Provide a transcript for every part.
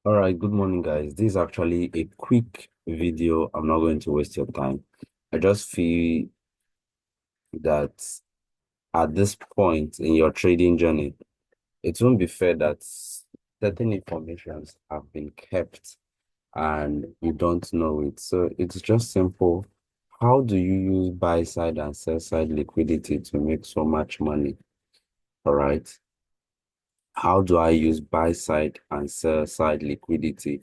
All right, good morning, guys. This is actually a quick video. I'm not going to waste your time. I just feel that at this point in your trading journey, it won't be fair that certain informations have been kept and you don't know it. So it's just simple. How do you use buy side and sell side liquidity to make so much money? All right. How do I use buy side and sell side liquidity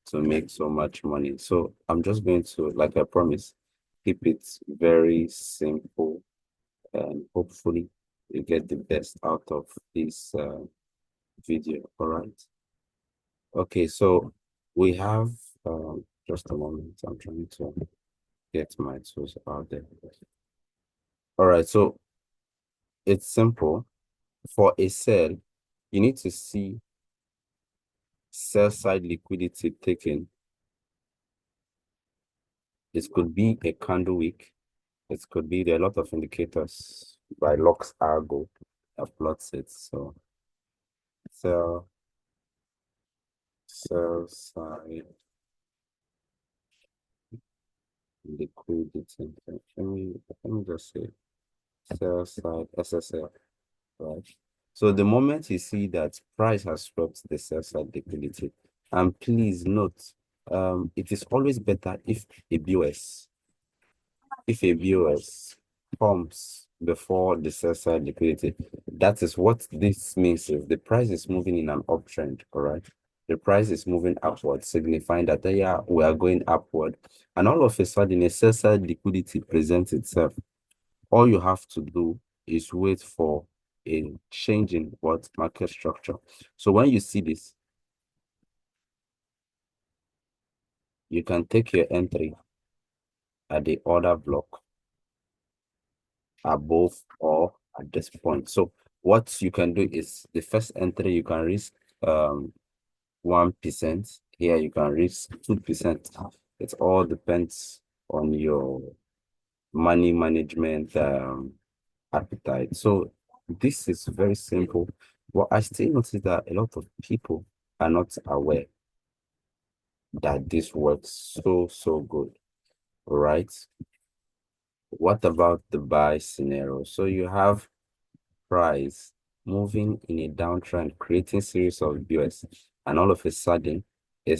to make so much money? So I'm just going to, like I promised, keep it very simple and hopefully you get the best out of this video. All right. Okay, so we have just a moment. I'm trying to get my tools out there. All right, so it's simple. For a sell, you need to see sell side liquidity taken. This could be a candle wick. It could be there are a lot of indicators by Lux Argo that plots it. So sell side liquidity. Let me just say sell side SSL, right? So the moment you see that price has swept the sell side liquidity, and please note, it is always better if a BOS comes before the sell side liquidity. That is what this means. If the price is moving in an uptrend, all right, the price is moving upward, signifying that yeah, we are going upward, and all of a sudden a sell side liquidity presents itself. All you have to do is wait for a change in what market structure. So when you see this, you can take your entry at the order block above or at this point. So what you can do is the first entry you can risk 1%. Here you can risk 2%. It all depends on your money management appetite. So this is very simple. But I still notice that a lot of people are not aware that this works so good. Right? What about the buy scenario? So you have price moving in a downtrend, creating series of BOS, and all of a sudden, a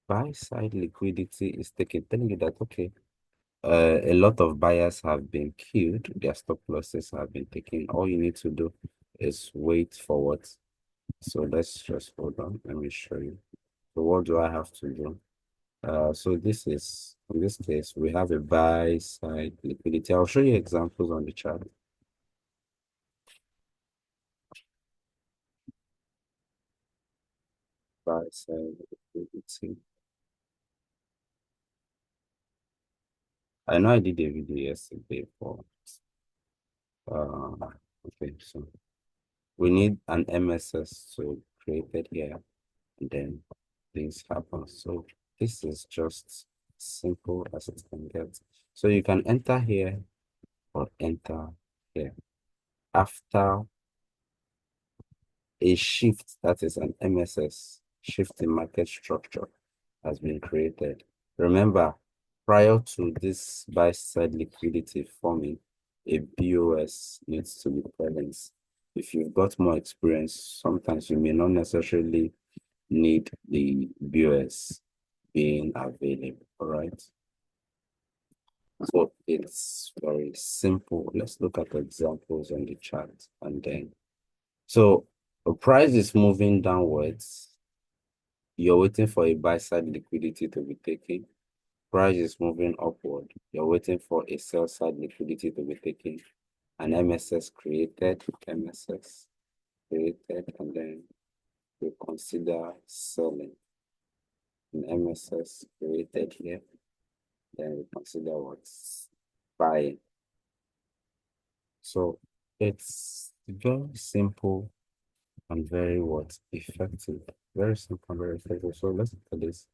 buy side liquidity is taking, telling you that okay, a lot of buyers have been killed, their stop losses have been taken. All you need to do is wait for what. So let's just hold on. Let me show you. So what do I have to do? So this is, in this case, we have a buy side liquidity. I'll show you examples on the chart. Buy side liquidity. I know I did a video yesterday for, uh, okay, so we need an MSS to create it here, and then things happen. So this is just simple as it can get. So you can enter here or enter here. After a shift, that is an MSS, shift in market structure has been created. Remember, prior to this buy side liquidity forming, a BOS needs to be present. If you've got more experience, sometimes you may not necessarily need the BOS being available, all right? So it's very simple. Let's look at examples on the chart and then. So the price is moving downwards. You're waiting for a buy side liquidity to be taken. Price is moving upward. You're waiting for a sell side liquidity to be taken. An MSS created, and then we consider selling. An MSS created here, then we consider what's buying. So it's very simple and very what effective. Very simple and very effective. So let's look at this.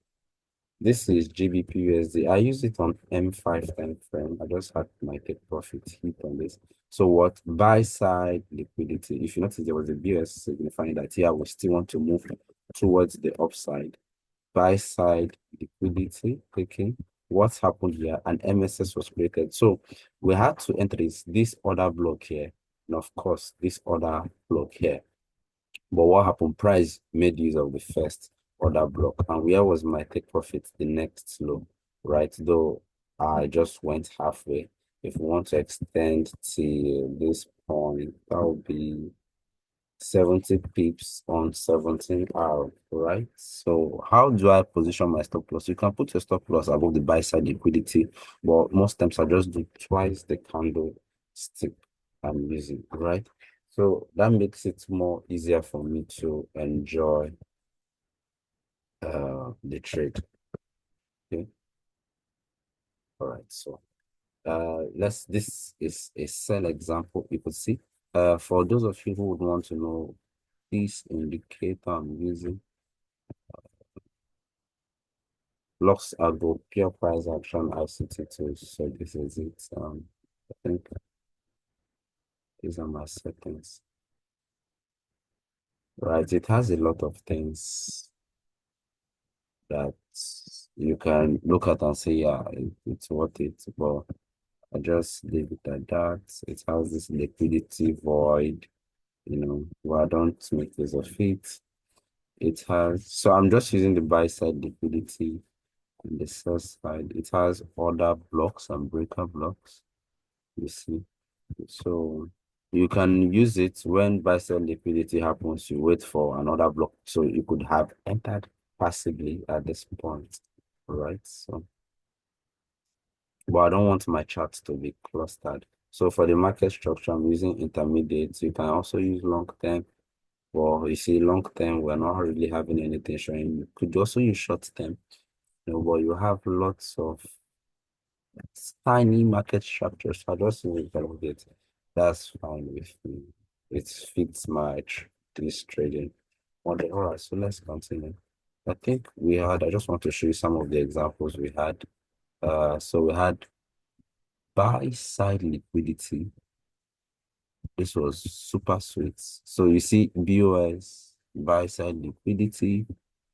This is GBP USD. I use it on M5 time frame. I just had my take profit hit on this. So what buy side liquidity? If you notice, there was a BS signifying that here we still want to move towards the upside. Buy side liquidity taking. What happened here? An MSS was created. So we had to enter this order block here. And of course, this order block here. But what happened? Price made use of the first order block. And where was my take profit? The next low, right? Though I just went halfway. If we want to extend to this point, that would be 70 pips on 17 hour, right? So how do I position my stop loss? You can put your stop loss above the buy side liquidity, but most times I just do twice the candle stick I'm using, right? So that makes it more easier for me to enjoy the trade. Okay. All right. So this is a sell example. You could see. For those of you who would want to know this indicator I'm using, Lux Algo, pure price action ICT tools. So this is it. I think these are my settings. Right. It has a lot of things that you can look at and say, yeah, it's worth it. But I just leave it at that. It has this liquidity void, but I don't make use of it. It has, so I'm just using the buy side liquidity and the sell side. It has order blocks and breaker blocks, you see. So you can use it when buy sell liquidity happens, you wait for another block. So you could have entered passively at this point, right? So, but I don't want my chart to be clustered. So for the market structure, I'm using intermediates. You can also use long term. Well, you see, long term, we're not really having anything showing. You could also use short term, but you have lots of tiny market structures. I just use it. That's fine with me. It fits my this trading model. All right, so let's continue. I think I just want to show you some of the examples we had. So we had buy side liquidity. This was super sweet. So you see BOS, buy side liquidity,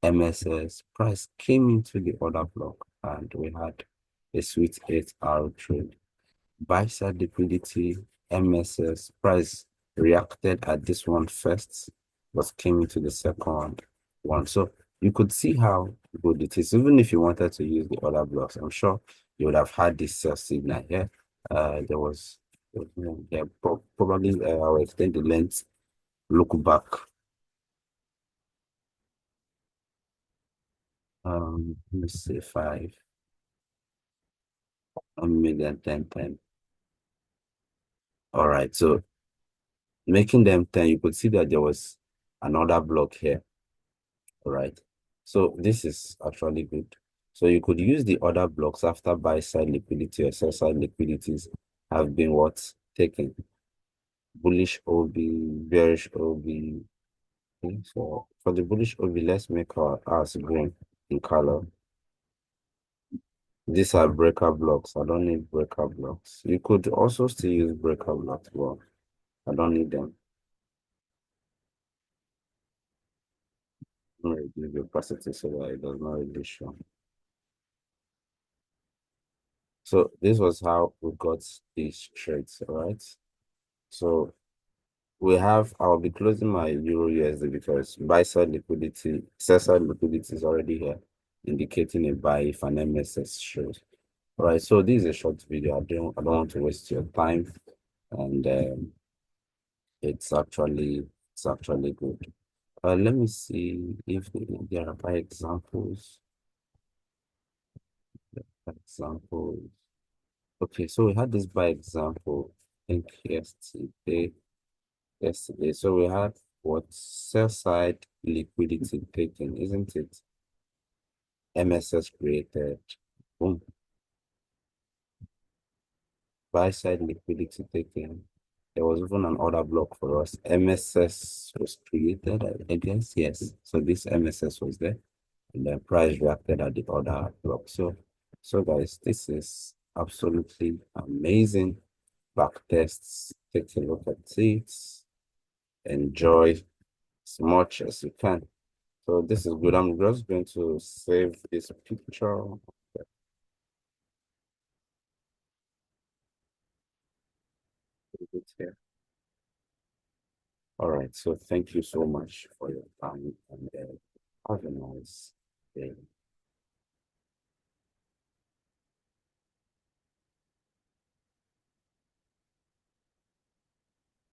MSS, price came into the order block and we had a sweet 8 hour trade. Buy side liquidity, MSS, price reacted at this one first, but came into the second one. So you could see how good it is. Even if you wanted to use the other blocks, I'm sure you would have had this sell signal here. There was, yeah, probably I'll extend the length, look back. Let me say 5, 1 million, 10. All right, so making them 10, you could see that there was another block here. All right. So this is actually good. So you could use the other blocks after buy side liquidity or sell side liquidities have been what taken. Bullish OB, bearish OB. Okay, so for the bullish OB, let's make our ours green in color. These are breaker blocks. I don't need breaker blocks. You could also still use breaker blocks, but I don't need them. I'm going to reduce the opacity so that it does not really show. So this was how we got these trades, all right? So I'll be closing my Euro USD because buy side liquidity, sell side liquidity is already here, indicating a buy if an MSS shows. All right, so this is a short video. I don't want to waste your time, and it's actually good. Let me see if there are buy examples. Examples. Okay, so we had this buy example, I think yesterday. So we had what sell side liquidity taken, isn't it? MSS created. Boom. Buy side liquidity taken. There was even an order block for us. MSS was created, I guess. Yes. So this MSS was there. And then price reacted at the order block. So guys, this is absolutely amazing. Back tests. Take a look at it. Enjoy as much as you can. So this is good. I'm just going to save this picture. Here. All right. So thank you so much for your time and have a nice day.